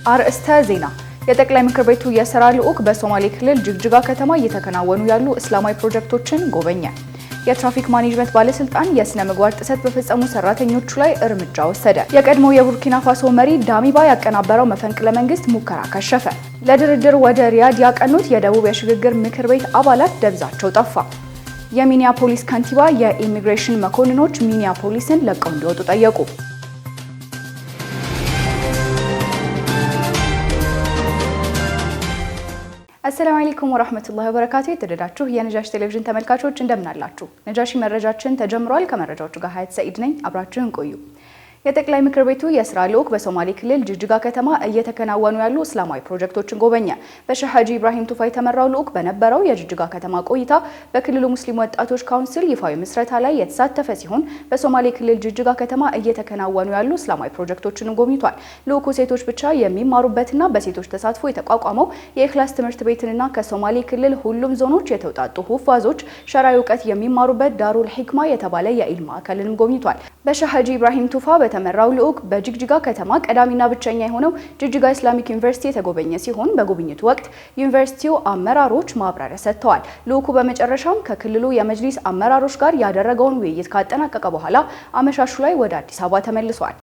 አርእስተ ዜና የጠቅላይ ምክር ቤቱ የሥራ ልዑክ በሶማሌ ክልል ጅግጅጋ ከተማ እየተከናወኑ ያሉ እስላማዊ ፕሮጀክቶችን ጎበኘ። የትራፊክ ማኔጅመንት ባለስልጣን የስነ ምግባር ጥሰት በፈጸሙ ሰራተኞቹ ላይ እርምጃ ወሰደ። የቀድሞ የቡርኪና ፋሶ መሪ ዳሚባ ያቀናበረው መፈንቅለ መንግስት ሙከራ ከሸፈ። ለድርድር ወደ ሪያድ ያቀኑት የደቡብ የሽግግር ምክር ቤት አባላት ደብዛቸው ጠፋ። የሚኒያፖሊስ ከንቲባ የኢሚግሬሽን መኮንኖች ሚኒያፖሊስን ለቀው እንዲወጡ ጠየቁ። አሰላሙ አለይኩም ወራህመቱላሂ ወበረካቱ። የተወደዳችሁ የነጃሺ ቴሌቪዥን ተመልካቾች እንደምን አላችሁ? ነጃሺ መረጃችን ተጀምሯል። ከመረጃዎቹ ጋር ሀያት ሰኢድ ነኝ። አብራችሁን ቆዩ። የጠቅላይ ምክር ቤቱ የሥራ ልዑክ በሶማሌ ክልል ጅግጅጋ ከተማ እየተከናወኑ ያሉ እስላማዊ ፕሮጀክቶችን ጎበኘ። በሼህ ሀጂ ኢብራሂም ቱፋ የተመራው ልዑክ በነበረው የጅግጅጋ ከተማ ቆይታ በክልሉ ሙስሊም ወጣቶች ካውንስል ይፋዊ ምስረታ ላይ የተሳተፈ ሲሆን በሶማሌ ክልል ጅግጅጋ ከተማ እየተከናወኑ ያሉ እስላማዊ ፕሮጀክቶችን ጎብኝቷል። ልዑኩ ሴቶች ብቻ የሚማሩበትና በሴቶች ተሳትፎ የተቋቋመው የኢኽላስ ትምህርት ቤትንና ከሶማሌ ክልል ሁሉም ዞኖች የተውጣጡ ሁፋዞች ሸራይ እውቀት የሚማሩበት ዳሩል ሂክማ የተባለ የኢልም ማዕከልንም ጎብኝቷል። በሼህ ሀጂ ኢብራሂም ቱፋ ተመራው ልዑክ በጅግጅጋ ከተማ ቀዳሚና ብቸኛ የሆነው ጅግጅጋ ኢስላሚክ ዩኒቨርሲቲ የተጎበኘ ሲሆን በጉብኝቱ ወቅት ዩኒቨርሲቲው አመራሮች ማብራሪያ ሰጥተዋል። ልዑኩ በመጨረሻም ከክልሉ የመጅሊስ አመራሮች ጋር ያደረገውን ውይይት ካጠናቀቀ በኋላ አመሻሹ ላይ ወደ አዲስ አበባ ተመልሷል።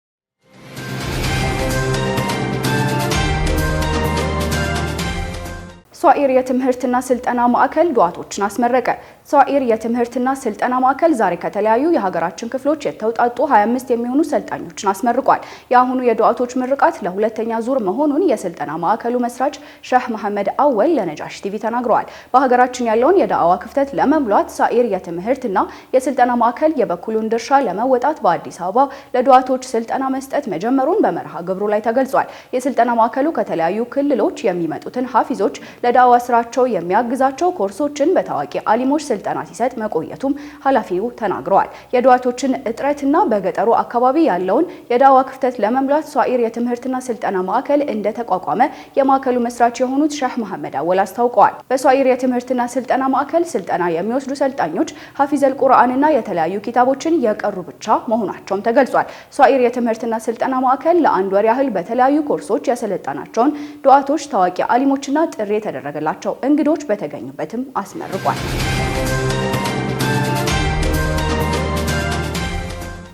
ሷኢር የትምህርትና ስልጠና ማዕከል ዱዓቶችን አስመረቀ። ሷኢር የትምህርትና ስልጠና ማዕከል ዛሬ ከተለያዩ የሀገራችን ክፍሎች የተውጣጡ 25 የሚሆኑ ሰልጣኞችን አስመርቋል። የአሁኑ የዱዓቶች ምርቃት ለሁለተኛ ዙር መሆኑን የስልጠና ማዕከሉ መስራች ሼህ መሐመድ አወል ለነጃሺ ቲቪ ተናግረዋል። በሀገራችን ያለውን የዳዕዋ ክፍተት ለመሙላት ሷኢር የትምህርትና የስልጠና ማዕከል የበኩሉን ድርሻ ለመወጣት በአዲስ አበባ ለዱዓቶች ስልጠና መስጠት መጀመሩን በመርሃ ግብሩ ላይ ተገልጿል። የስልጠና ማዕከሉ ከተለያዩ ክልሎች የሚመጡትን ሀፊዞች ለዳዕዋ ስራቸው የሚያግዛቸው ኮርሶችን በታዋቂ አሊሞች ስልጠና ሲሰጥ መቆየቱም ኃላፊው ተናግረዋል። የዱዓቶችን እጥረትና በገጠሩ አካባቢ ያለውን የዳዕዋ ክፍተት ለመሙላት ሷኢር የትምህርትና ስልጠና ማዕከል እንደተቋቋመ የማዕከሉ መስራች የሆኑት ሼህ መሐመድ አወል አስታውቀዋል። በሷኢር የትምህርትና ስልጠና ማዕከል ስልጠና የሚወስዱ ሰልጣኞች ሐፊዘል ቁርአንና የተለያዩ ኪታቦችን የቀሩ ብቻ መሆናቸውም ተገልጿል። ሷኢር የትምህርትና ስልጠና ማዕከል ለአንድ ወር ያህል በተለያዩ ኮርሶች ያሰለጠናቸውን ዱዓቶች ታዋቂ አሊሞችና ጥሪ የተደረገላቸው እንግዶች በተገኙበትም አስመርቋል።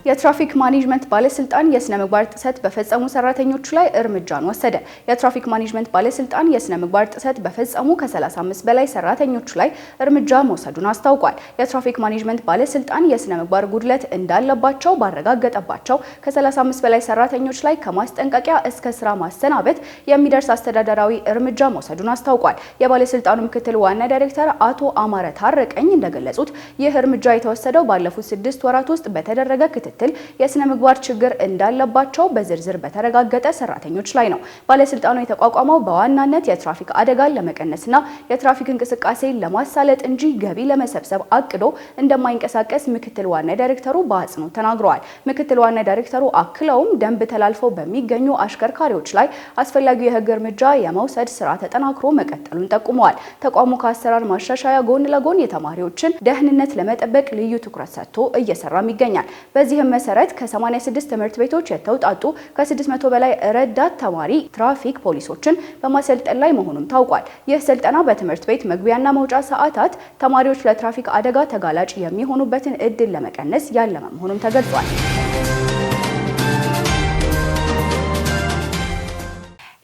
የትራፊክ ማኔጅመንት ባለስልጣን የስነ ምግባር ጥሰት በፈጸሙ ሰራተኞች ላይ እርምጃን ወሰደ። የትራፊክ ማኔጅመንት ባለስልጣን የስነ ምግባር ጥሰት በፈጸሙ ከ35 በላይ ሰራተኞች ላይ እርምጃ መውሰዱን አስታውቋል። የትራፊክ ማኔጅመንት ባለስልጣን የስነ ምግባር ጉድለት እንዳለባቸው ባረጋገጠባቸው ከ35 በላይ ሰራተኞች ላይ ከማስጠንቀቂያ እስከ ስራ ማሰናበት የሚደርስ አስተዳደራዊ እርምጃ መውሰዱን አስታውቋል። የባለስልጣኑ ምክትል ዋና ዳይሬክተር አቶ አማረ ታረቀኝ እንደገለጹት ይህ እርምጃ የተወሰደው ባለፉት 6 ወራት ውስጥ በተደረገ ክትትል የስነ ምግባር ችግር እንዳለባቸው በዝርዝር በተረጋገጠ ሰራተኞች ላይ ነው። ባለስልጣኑ የተቋቋመው በዋናነት የትራፊክ አደጋን ለመቀነስና የትራፊክ እንቅስቃሴን ለማሳለጥ እንጂ ገቢ ለመሰብሰብ አቅዶ እንደማይንቀሳቀስ ምክትል ዋና ዳይሬክተሩ በአጽንኦት ተናግረዋል። ምክትል ዋና ዳይሬክተሩ አክለውም ደንብ ተላልፈው በሚገኙ አሽከርካሪዎች ላይ አስፈላጊው የህግ እርምጃ የመውሰድ ስራ ተጠናክሮ መቀጠሉን ጠቁመዋል። ተቋሙ ከአሰራር ማሻሻያ ጎን ለጎን የተማሪዎችን ደህንነት ለመጠበቅ ልዩ ትኩረት ሰጥቶ እየሰራም ይገኛል። በዚህም መሰረት ከ86 ትምህርት ቤቶች የተውጣጡ ከ600 በላይ ረዳት ተማሪ ትራፊክ ፖሊሶችን በማሰልጠን ላይ መሆኑም ታውቋል። ይህ ስልጠና በትምህርት ቤት መግቢያና መውጫ ሰዓታት ተማሪዎች ለትራፊክ አደጋ ተጋላጭ የሚሆኑበትን እድል ለመቀነስ ያለመ መሆኑም ተገልጿል።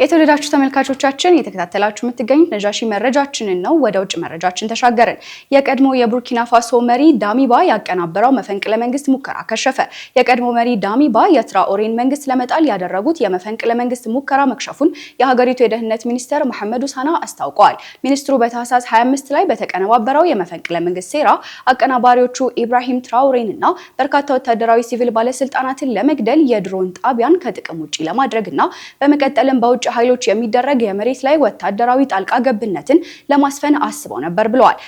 የተወደዳችሁ ተመልካቾቻችን እየተከታተላችሁ የምትገኙት ነጃሺ መረጃችንን ነው። ወደ ውጭ መረጃችን ተሻገርን። የቀድሞ የቡርኪና ፋሶ መሪ ዳሚባ ያቀናበረው መፈንቅለ መንግስት ሙከራ ከሸፈ። የቀድሞ መሪ ዳሚባ የትራኦሬን መንግስት ለመጣል ያደረጉት የመፈንቅለ መንግስት ሙከራ መክሸፉን የሀገሪቱ የደህንነት ሚኒስተር መሐመድ ሁሳና አስታውቀዋል። ሚኒስትሩ በታህሳስ 25 ላይ በተቀነባበረው የመፈንቅለ መንግስት ሴራ አቀናባሪዎቹ ኢብራሂም ትራኦሬንና በርካታ ወታደራዊ ሲቪል ባለስልጣናትን ለመግደል የድሮን ጣቢያን ከጥቅም ውጪ ለማድረግና በመቀጠልም በውጭ ኃይሎች የሚደረግ የመሬት ላይ ወታደራዊ ጣልቃ ገብነትን ለማስፈን አስበው ነበር ብለዋል።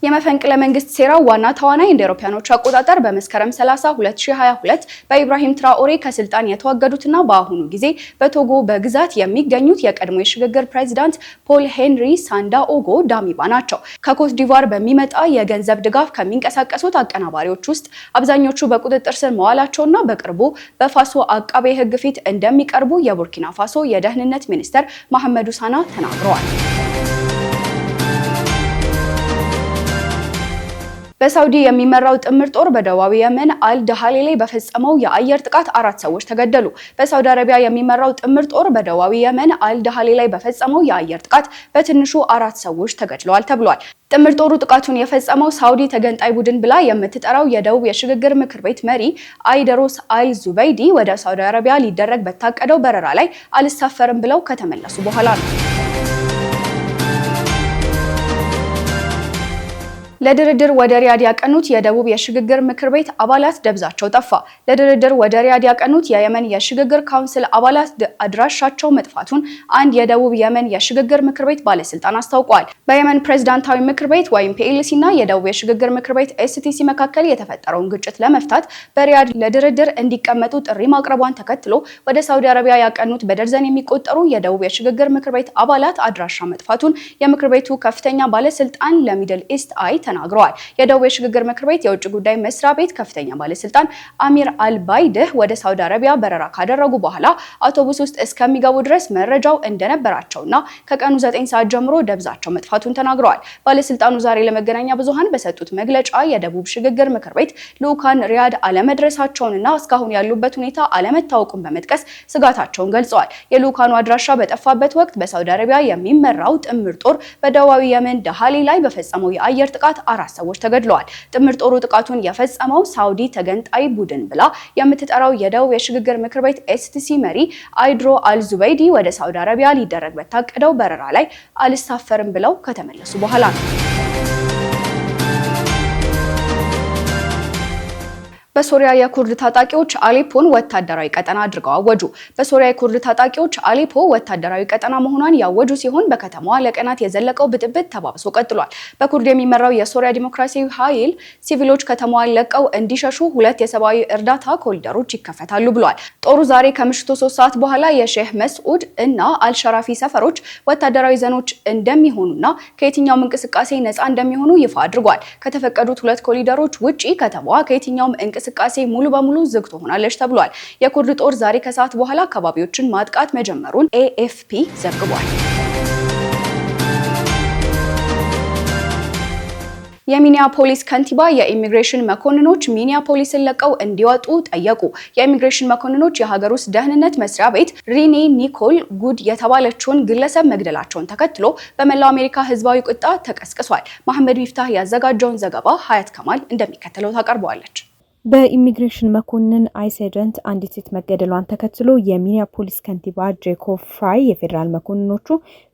የመፈንቅለ መንግስት ሴራው ዋና ተዋናይ እንደ አውሮፓውያኖች አቆጣጠር በመስከረም 30 2022 በኢብራሂም ትራኦሬ ከስልጣን የተወገዱትና በአሁኑ ጊዜ በቶጎ በግዛት የሚገኙት የቀድሞ የሽግግር ፕሬዝዳንት ፖል ሄንሪ ሳንዳኦጎ ዳሚባ ናቸው። ከኮት ዲቫር በሚመጣ የገንዘብ ድጋፍ ከሚንቀሳቀሱት አቀናባሪዎች ውስጥ አብዛኞቹ በቁጥጥር ስር መዋላቸውና በቅርቡ በፋሶ አቃቤ ሕግ ፊት እንደሚቀርቡ የቡርኪና ፋሶ የደህንነት ሚኒስተር መሐመዱ ሳና ተናግረዋል። በሳውዲ የሚመራው ጥምር ጦር በደቡባዊ የመን አል-ደሃሌ ላይ በፈጸመው የአየር ጥቃት 4 ሰዎች ተገደሉ። በሳውዲ አረቢያ የሚመራው ጥምር ጦር በደቡባዊ የመን አል-ደሃሌ ላይ በፈጸመው የአየር ጥቃት በትንሹ 4 ሰዎች ተገድለዋል ተብሏል። ጥምር ጦሩ ጥቃቱን የፈጸመው ሳውዲ ተገንጣይ ቡድን ብላ የምትጠራው የደቡብ የሽግግር ምክር ቤት መሪ አይደሮስ አል-ዙበይዲ ወደ ሳውዲ አረቢያ ሊደረግ በታቀደው በረራ ላይ አልሳፈርም ብለው ከተመለሱ በኋላ ነው። ለድርድር ወደ ሪያድ ያቀኑት የደቡብ የሽግግር ምክር ቤት አባላት ደብዛቸው ጠፋ። ለድርድር ወደ ሪያድ ያቀኑት የየመን የሽግግር ካውንስል አባላት አድራሻቸው መጥፋቱን አንድ የደቡብ የመን የሽግግር ምክር ቤት ባለስልጣን አስታውቋል። በየመን ፕሬዝዳንታዊ ምክር ቤት ወይም ፒኤልሲ እና የደቡብ የሽግግር ምክር ቤት ኤስቲሲ መካከል የተፈጠረውን ግጭት ለመፍታት በሪያድ ለድርድር እንዲቀመጡ ጥሪ ማቅረቧን ተከትሎ ወደ ሳውዲ አረቢያ ያቀኑት በደርዘን የሚቆጠሩ የደቡብ የሽግግር ምክር ቤት አባላት አድራሻ መጥፋቱን የምክር ቤቱ ከፍተኛ ባለስልጣን ለሚድል ኢስት አይ ተናግረዋል። የደቡብ የሽግግር ምክር ቤት የውጭ ጉዳይ መስሪያ ቤት ከፍተኛ ባለስልጣን አሚር አልባይድህ ወደ ሳውዲ አረቢያ በረራ ካደረጉ በኋላ አውቶቡስ ውስጥ እስከሚገቡ ድረስ መረጃው እንደነበራቸውና ከቀኑ 9 ሰዓት ጀምሮ ደብዛቸው መጥፋቱን ተናግረዋል። ባለስልጣኑ ዛሬ ለመገናኛ ብዙሃን በሰጡት መግለጫ የደቡብ ሽግግር ምክር ቤት ልዑካን ሪያድ አለመድረሳቸውንና እስካሁን ያሉበት ሁኔታ አለመታወቁን በመጥቀስ ስጋታቸውን ገልጸዋል። የልዑካኑ አድራሻ በጠፋበት ወቅት በሳውዲ አረቢያ የሚመራው ጥምር ጦር በደቡባዊ የመን ደሃሌ ላይ በፈጸመው የአየር ጥቃት 4 ሰዎች ተገድለዋል። ጥምር ጦሩ ጥቃቱን የፈጸመው ሳውዲ ተገንጣይ ቡድን ብላ የምትጠራው የደቡብ የሽግግር ምክር ቤት ኤስቲሲ መሪ አይድሮ አል-ዙበይዲ ወደ ሳውዲ አረቢያ ሊደረግ በታቀደው በረራ ላይ አልሳፈርም ብለው ከተመለሱ በኋላ ነው። በሶሪያ የኩርድ ታጣቂዎች አሌፖን ወታደራዊ ቀጠና አድርገው አወጁ። በሶሪያ የኩርድ ታጣቂዎች አሌፖ ወታደራዊ ቀጠና መሆኗን ያወጁ ሲሆን በከተማዋ ለቀናት የዘለቀው ብጥብጥ ተባብሶ ቀጥሏል። በኩርድ የሚመራው የሶሪያ ዲሞክራሲያዊ ኃይል ሲቪሎች ከተማዋን ለቀው እንዲሸሹ 2 የሰብአዊ እርዳታ ኮሪደሮች ይከፈታሉ ብሏል። ጦሩ ዛሬ ከምሽቱ 3 ሰዓት በኋላ የሼህ መስዑድ እና አልሸራፊ ሰፈሮች ወታደራዊ ዘኖች እንደሚሆኑና ከየትኛውም እንቅስቃሴ ነፃ እንደሚሆኑ ይፋ አድርጓል። ከተፈቀዱት 2 ኮሪደሮች ውጪ ከተማዋ ከየትኛውም እንቅስቃሴ ሙሉ በሙሉ ዝግ ትሆናለች ተብሏል። የኩርድ ጦር ዛሬ ከሰዓት በኋላ አካባቢዎችን ማጥቃት መጀመሩን ኤኤፍፒ ዘግቧል። የሚኒያፖሊስ ከንቲባ የኢሚግሬሽን መኮንኖች ሚኒያፖሊስን ለቀው እንዲወጡ ጠየቁ። የኢሚግሬሽን መኮንኖች የሀገር ውስጥ ደህንነት መስሪያ ቤት ሪኔ ኒኮል ጉድ የተባለችውን ግለሰብ መግደላቸውን ተከትሎ በመላው አሜሪካ ህዝባዊ ቁጣ ተቀስቅሷል። መሐመድ ሚፍታህ ያዘጋጀውን ዘገባ ሀያት ከማል እንደሚከተለው ታቀርበዋለች። በኢሚግሬሽን መኮንን አይስ ኤጀንት አንዲት ሴት መገደሏን ተከትሎ የሚኒያፖሊስ ከንቲባ ጄኮብ ፍራይ የፌዴራል መኮንኖቹ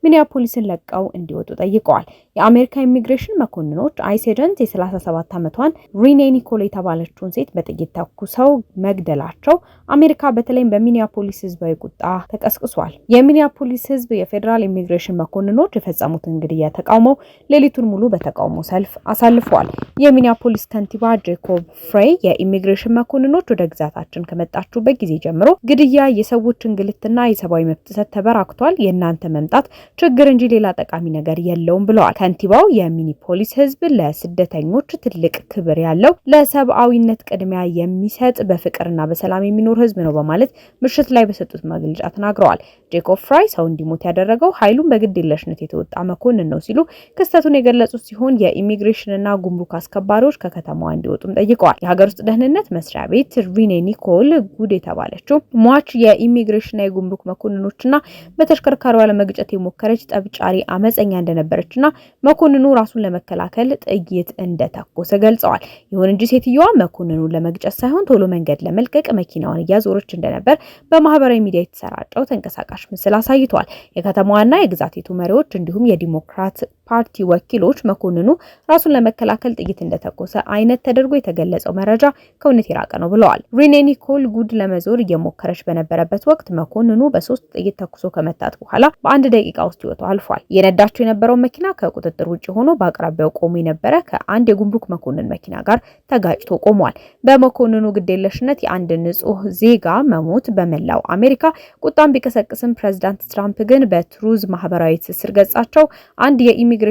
ሚኒያፖሊስን ለቀው እንዲወጡ ጠይቀዋል። የአሜሪካ ኢሚግሬሽን መኮንኖች አይስ ኤጀንት የ37 ዓመቷን ሪኔ ኒኮል የተባለችውን ሴት በጥይት ተኩሰው መግደላቸው አሜሪካ በተለይም በሚኒያፖሊስ ህዝባዊ ቁጣ ተቀስቅሷል። የሚኒያፖሊስ ህዝብ የፌዴራል ኢሚግሬሽን መኮንኖች የፈጸሙትን ግድያ ተቃውመው ሌሊቱን ሙሉ በተቃውሞ ሰልፍ አሳልፈዋል። የሚኒያፖሊስ ከንቲባ ጄኮብ ፍራይ የኢሚግሬሽን መኮንኖች ወደ ግዛታችን ከመጣችሁበት ጊዜ ጀምሮ ግድያ፣ የሰዎች እንግልትና የሰብአዊ መብት ጥሰት ተበራክቷል። የእናንተ መምጣት ችግር እንጂ ሌላ ጠቃሚ ነገር የለውም ብለዋል። ከንቲባው የሚኒፖሊስ ህዝብ ለስደተኞች ትልቅ ክብር ያለው፣ ለሰብአዊነት ቅድሚያ የሚሰጥ፣ በፍቅርና በሰላም የሚኖር ህዝብ ነው በማለት ምሽት ላይ በሰጡት መግለጫ ተናግረዋል። ጄኮብ ፍራይ ሰው እንዲሞት ያደረገው ኃይሉን በግዴለሽነት የተወጣ መኮንን ነው ሲሉ ክስተቱን የገለጹት ሲሆን የኢሚግሬሽንና ጉምሩክ አስከባሪዎች ከከተማዋ እንዲወጡም ጠይቀዋል። የሀገር ውስጥ ደህንነት መስሪያ ቤት ሪኔ ኒኮል ጉድ የተባለችው ሟች የኢሚግሬሽንና የጉምሩክ መኮንኖችና በተሽከርካሪዋ ለመግጨት የሞከረች ጠብጫሪ አመፀኛ እንደነበረችና መኮንኑ ራሱን ለመከላከል ጥይት እንደተኮሰ ገልጸዋል። ይሁን እንጂ ሴትዮዋ መኮንኑን ለመግጨት ሳይሆን ቶሎ መንገድ ለመልቀቅ መኪናዋን እያዞረች እንደነበር በማህበራዊ ሚዲያ የተሰራጨው ተንቀሳቃሽ ምስል አሳይቷል። የከተማዋና የግዛቲቱ መሪዎች እንዲሁም የዲሞክራት ፓርቲ ወኪሎች መኮንኑ ራሱን ለመከላከል ጥይት እንደተኮሰ አይነት ተደርጎ የተገለጸው መረጃ ከእውነት የራቀ ነው ብለዋል። ሪኔ ኒኮል ጉድ ለመዞር እየሞከረች በነበረበት ወቅት መኮንኑ በ3 ጥይት ተኩሶ ከመታት በኋላ በ1 ደቂቃ ውስጥ ህይወቷ አልፏል። የነዳቸው የነበረው መኪና ከቁጥጥር ውጭ ሆኖ በአቅራቢያው ቆሞ የነበረ ከአንድ የጉምሩክ መኮንን መኪና ጋር ተጋጭቶ ቆሟል። በመኮንኑ ግዴለሽነት የአንድ ንጹህ ዜጋ መሞት በመላው አሜሪካ ቁጣን ቢቀሰቅስም ፕሬዝዳንት ትራምፕ ግን በትሩዝ ማህበራዊ ትስስር ገጻቸው አንድ የኢሚግሬሽንና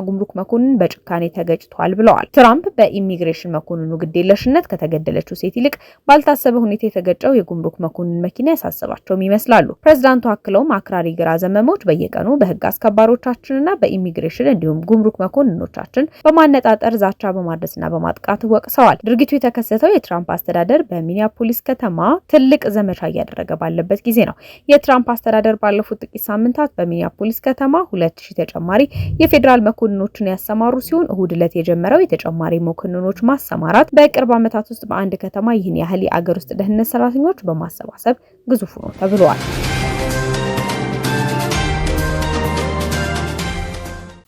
ጉምሩክ መኮንን በጭካኔ ተገጭቷል ብለዋል። ትራምፕ በኢሚግሬሽን መኮንኑ ግዴለሽነት ከተገደለችው ሴት ይልቅ ባልታሰበ ሁኔታ የተገጨው የጉምሩክ መኮንን መኪና ያሳሰባቸውም ይመስላሉ። ፕሬዝዳንቱ አክለውም አክራሪ ግራ ዘመሞች በየቀኑ በህግ አስከባሪዎቻችንና በኢሚግሬሽን እንዲሁም ጉምሩክ መኮንኖቻችን በማነጣጠር ዛቻ በማድረስና በማጥቃት ወቅሰዋል። ድርጊቱ የተከሰተው የትራምፕ አስተዳደር በሚኒያፖሊስ ከተማ ትልቅ ዘመቻ እያደረገ ባለበት ጊዜ ነው። የትራምፕ አስተዳደር ባለፉት ጥቂት ሳምንታት በሚኒያፖሊስ ከተማ 2000 ተጨማሪ የፌዴራል መኮንኖችን ያሰማሩ ሲሆን እሁድ ዕለት የጀመረው የተጨማሪ መኮንኖች ማሰማራት በቅርብ ዓመታት ውስጥ በአንድ ከተማ ይህን ያህል የአገር ውስጥ ደህንነት ሰራተኞች በማሰባሰብ ግዙፍ ነው ተብሏል።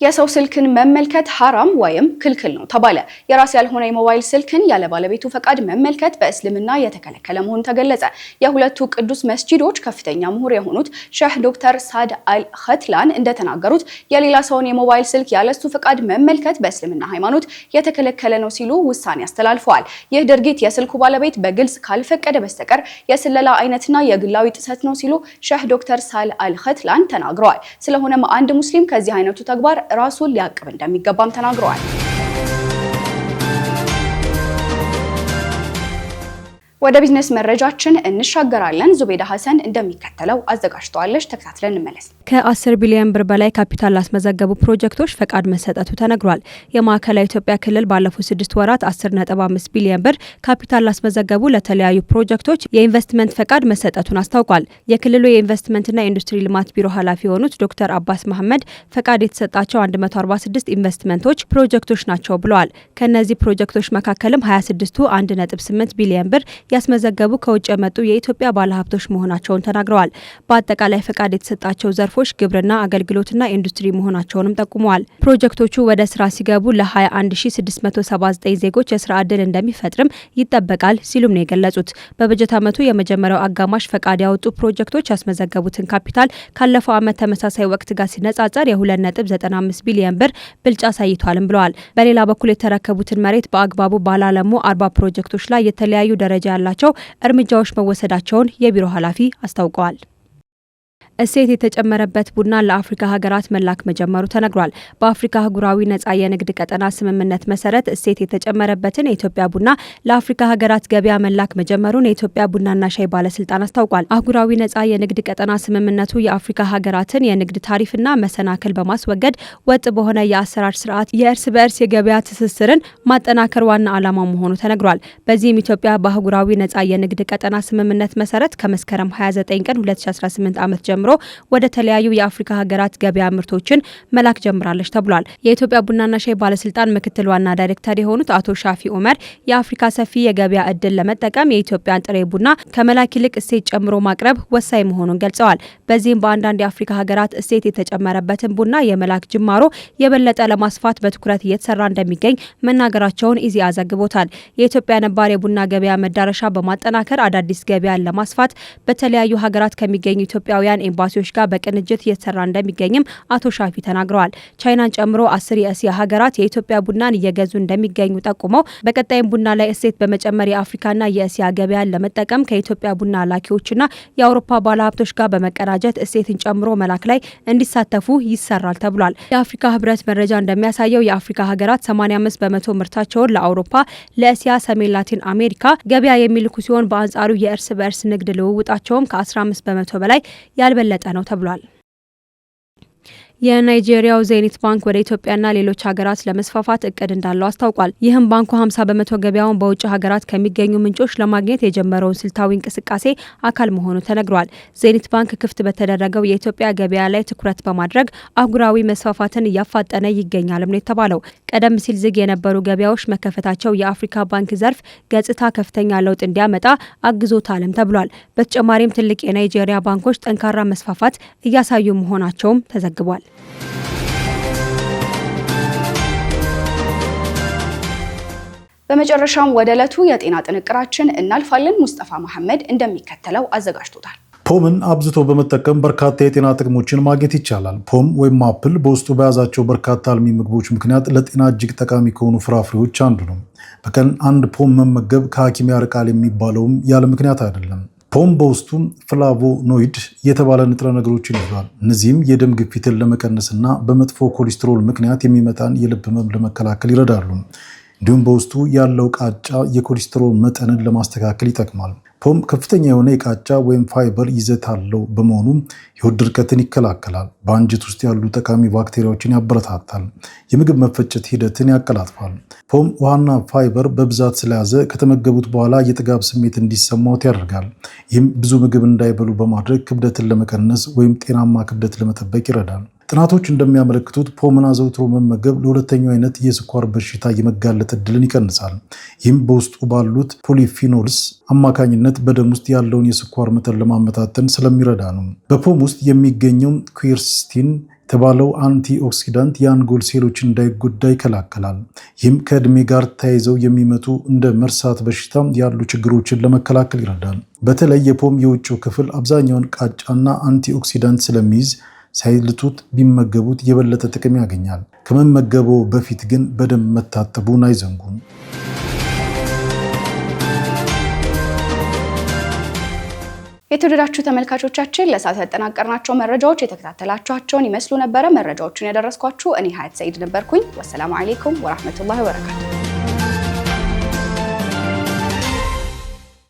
የሰው ስልክን መመልከት ሐራም ወይም ክልክል ነው ተባለ። የራስ ያልሆነ የሞባይል ስልክን ያለ ባለቤቱ ፈቃድ መመልከት በእስልምና የተከለከለ መሆኑ ተገለጸ። የሁለቱ ቅዱስ መስጂዶች ከፍተኛ ምሁር የሆኑት ሼህ ዶክተር ሳድ አል-ኸትላን እንደተናገሩት የሌላ ሰውን የሞባይል ስልክ ያለሱ ፈቃድ መመልከት በእስልምና ሃይማኖት የተከለከለ ነው ሲሉ ውሳኔ አስተላልፈዋል። ይህ ድርጊት የስልኩ ባለቤት በግልጽ ካልፈቀደ በስተቀር የስለላ አይነትና የግላዊ ጥሰት ነው ሲሉ ሼህ ዶክተር ሳድ አል-ኸትላን ተናግረዋል። ስለሆነም አንድ ሙስሊም ከዚህ አይነቱ ተግባር ራሱን ሊያቅብ እንደሚገባም ተናግረዋል። ወደ ቢዝነስ መረጃችን እንሻገራለን። ዙቤዳ ሐሰን እንደሚከተለው አዘጋጅተዋለች። ተከታትለን እንመለስ። ከ10 ቢሊዮን ብር በላይ ካፒታል ላስመዘገቡ ፕሮጀክቶች ፈቃድ መሰጠቱ ተነግሯል። የማዕከላዊ ኢትዮጵያ ክልል ባለፉት 6 ወራት 10.5 ቢሊዮን ብር ካፒታል ላስመዘገቡ ለተለያዩ ፕሮጀክቶች የኢንቨስትመንት ፈቃድ መሰጠቱን አስታውቋል። የክልሉ የኢንቨስትመንትና የኢንዱስትሪ ልማት ቢሮ ኃላፊ የሆኑት ዶክተር አባስ መሐመድ ፈቃድ የተሰጣቸው 146 ኢንቨስትመንቶች ፕሮጀክቶች ናቸው ብለዋል። ከነዚህ ፕሮጀክቶች መካከልም 26ቱ 1.8 ቢሊዮን ብር ያስመዘገቡ ከውጭ የመጡ የኢትዮጵያ ባለሀብቶች መሆናቸውን ተናግረዋል። በአጠቃላይ ፈቃድ የተሰጣቸው ዘርፎች ግብርና፣ አገልግሎትና ኢንዱስትሪ መሆናቸውንም ጠቁመዋል። ፕሮጀክቶቹ ወደ ስራ ሲገቡ ለ21679 ዜጎች የስራ ዕድል እንደሚፈጥርም ይጠበቃል ሲሉም ነው የገለጹት። በበጀት ዓመቱ የመጀመሪያው አጋማሽ ፈቃድ ያወጡ ፕሮጀክቶች ያስመዘገቡትን ካፒታል ካለፈው ዓመት ተመሳሳይ ወቅት ጋር ሲነጻጸር የ2.95 ቢሊዮን ብር ብልጫ አሳይቷልም ብለዋል። በሌላ በኩል የተረከቡትን መሬት በአግባቡ ባላለሙ 40 ፕሮጀክቶች ላይ የተለያዩ ደረጃ ያላቸው እርምጃዎች መወሰዳቸውን የቢሮ ኃላፊ አስታውቀዋል። እሴት የተጨመረበት ቡና ለአፍሪካ ሀገራት መላክ መጀመሩ ተነግሯል። በአፍሪካ አህጉራዊ ነጻ የንግድ ቀጠና ስምምነት መሰረት እሴት የተጨመረበትን የኢትዮጵያ ቡና ለአፍሪካ ሀገራት ገበያ መላክ መጀመሩን የኢትዮጵያ ቡናና ሻይ ባለስልጣን አስታውቋል። አህጉራዊ ነጻ የንግድ ቀጠና ስምምነቱ የአፍሪካ ሀገራትን የንግድ ታሪፍና መሰናክል በማስወገድ ወጥ በሆነ የአሰራር ስርዓት የእርስ በእርስ የገበያ ትስስርን ማጠናከር ዋና ዓላማው መሆኑ ተነግሯል። በዚህም ኢትዮጵያ በአህጉራዊ ነጻ የንግድ ቀጠና ስምምነት መሰረት ከመስከረም 29 ቀን 2018 ዓመት ጀምሮ ወደ ተለያዩ የአፍሪካ ሀገራት ገበያ ምርቶችን መላክ ጀምራለች ተብሏል። የኢትዮጵያ ቡናና ሻይ ባለስልጣን ምክትል ዋና ዳይሬክተር የሆኑት አቶ ሻፊ ኡመር የአፍሪካ ሰፊ የገበያ እድል ለመጠቀም የኢትዮጵያን ጥሬ ቡና ከመላክ ይልቅ እሴት ጨምሮ ማቅረብ ወሳኝ መሆኑን ገልጸዋል። በዚህም በአንዳንድ የአፍሪካ ሀገራት እሴት የተጨመረበትን ቡና የመላክ ጅማሮ የበለጠ ለማስፋት በትኩረት እየተሰራ እንደሚገኝ መናገራቸውን ኢዜአ ዘግቦታል። የኢትዮጵያ ነባር የቡና ገበያ መዳረሻ በማጠናከር አዳዲስ ገበያን ለማስፋት በተለያዩ ሀገራት ከሚገኙ ኢትዮጵያውያን ኤምባሲዎች ጋር በቅንጅት እየተሰራ እንደሚገኝም አቶ ሻፊ ተናግረዋል። ቻይናን ጨምሮ 10 የእስያ ሀገራት የኢትዮጵያ ቡናን እየገዙ እንደሚገኙ ጠቁመው በቀጣይም ቡና ላይ እሴት በመጨመር የአፍሪካና የእስያ ገበያን ለመጠቀም ከኢትዮጵያ ቡና ላኪዎችና የአውሮፓ ባለሀብቶች ጋር በመቀናጀት እሴትን ጨምሮ መላክ ላይ እንዲሳተፉ ይሰራል ተብሏል። የአፍሪካ ህብረት መረጃ እንደሚያሳየው የአፍሪካ ሀገራት 85 በመቶ ምርታቸውን ለአውሮፓ፣ ለእስያ፣ ሰሜን ላቲን አሜሪካ ገበያ የሚልኩ ሲሆን በአንጻሩ የእርስ በእርስ ንግድ ልውውጣቸውም ከ15 በመቶ በላይ ያልበለጠ ነው ተብሏል። የናይጄሪያው ዜኒት ባንክ ወደ ኢትዮጵያና ሌሎች ሀገራት ለመስፋፋት እቅድ እንዳለው አስታውቋል። ይህም ባንኩ 50 በመቶ ገበያውን በውጭ ሀገራት ከሚገኙ ምንጮች ለማግኘት የጀመረውን ስልታዊ እንቅስቃሴ አካል መሆኑ ተነግሯል። ዜኒት ባንክ ክፍት በተደረገው የኢትዮጵያ ገበያ ላይ ትኩረት በማድረግ አህጉራዊ መስፋፋትን እያፋጠነ ይገኛልም ነው የተባለው። ቀደም ሲል ዝግ የነበሩ ገበያዎች መከፈታቸው የአፍሪካ ባንክ ዘርፍ ገጽታ ከፍተኛ ለውጥ እንዲያመጣ አግዞታልም ተብሏል። በተጨማሪም ትልቅ የናይጄሪያ ባንኮች ጠንካራ መስፋፋት እያሳዩ መሆናቸውም ተዘግቧል። በመጨረሻም ወደ ዕለቱ የጤና ጥንቅራችን እናልፋለን። ሙስጠፋ መሐመድ እንደሚከተለው አዘጋጅቶታል። ፖምን አብዝቶ በመጠቀም በርካታ የጤና ጥቅሞችን ማግኘት ይቻላል። ፖም ወይም አፕል በውስጡ በያዛቸው በርካታ አልሚ ምግቦች ምክንያት ለጤና እጅግ ጠቃሚ ከሆኑ ፍራፍሬዎች አንዱ ነው። በቀን አንድ ፖም መመገብ ከሐኪም ያርቃል የሚባለውም ያለ ምክንያት አይደለም። ፖም በውስጡ ፍላቮኖይድ የተባለ ንጥረ ነገሮችን ይዟል። እነዚህም የደም ግፊትን ለመቀነስና በመጥፎ ኮሌስትሮል ምክንያት የሚመጣን የልብ ህመም ለመከላከል ይረዳሉ። እንዲሁም በውስጡ ያለው ቃጫ የኮሌስትሮል መጠንን ለማስተካከል ይጠቅማል። ፖም ከፍተኛ የሆነ የቃጫ ወይም ፋይበር ይዘት አለው በመሆኑ የሆድ ድርቀትን ይከላከላል። በአንጀት ውስጥ ያሉ ጠቃሚ ባክቴሪያዎችን ያበረታታል። የምግብ መፈጨት ሂደትን ያቀላጥፋል። ፖም ውሃና ፋይበር በብዛት ስለያዘ ከተመገቡት በኋላ የጥጋብ ስሜት እንዲሰማዎት ያደርጋል። ይህም ብዙ ምግብ እንዳይበሉ በማድረግ ክብደትን ለመቀነስ ወይም ጤናማ ክብደት ለመጠበቅ ይረዳል። ጥናቶች እንደሚያመለክቱት ፖምን አዘውትሮ መመገብ ለሁለተኛው አይነት የስኳር በሽታ የመጋለጥ እድልን ይቀንሳል። ይህም በውስጡ ባሉት ፖሊፊኖልስ አማካኝነት በደም ውስጥ ያለውን የስኳር መጠን ለማመጣጠን ስለሚረዳ ነው። በፖም ውስጥ የሚገኘው ኩዌርሲቲን የተባለው አንቲኦክሲዳንት የአንጎል ሴሎችን እንዳይጎዳ ይከላከላል። ይህም ከዕድሜ ጋር ተያይዘው የሚመጡ እንደ መርሳት በሽታ ያሉ ችግሮችን ለመከላከል ይረዳል። በተለይ የፖም የውጭው ክፍል አብዛኛውን ቃጫና አንቲኦክሲዳንት ስለሚይዝ ሳይልጡት ቢመገቡት የበለጠ ጥቅም ያገኛል። ከመመገበው በፊት ግን በደንብ መታጠቡን አይዘንጉም። የተወደዳችሁ ተመልካቾቻችን ለሰዓቱ ያጠናቀርናቸው መረጃዎች የተከታተላችኋቸውን ይመስሉ ነበር። መረጃዎቹን ያደረስኳችሁ እኔ ሀያት ሰይድ ነበርኩኝ። ወሰላሙ አለይኩም ወራህመቱላሂ ወበረካቱ።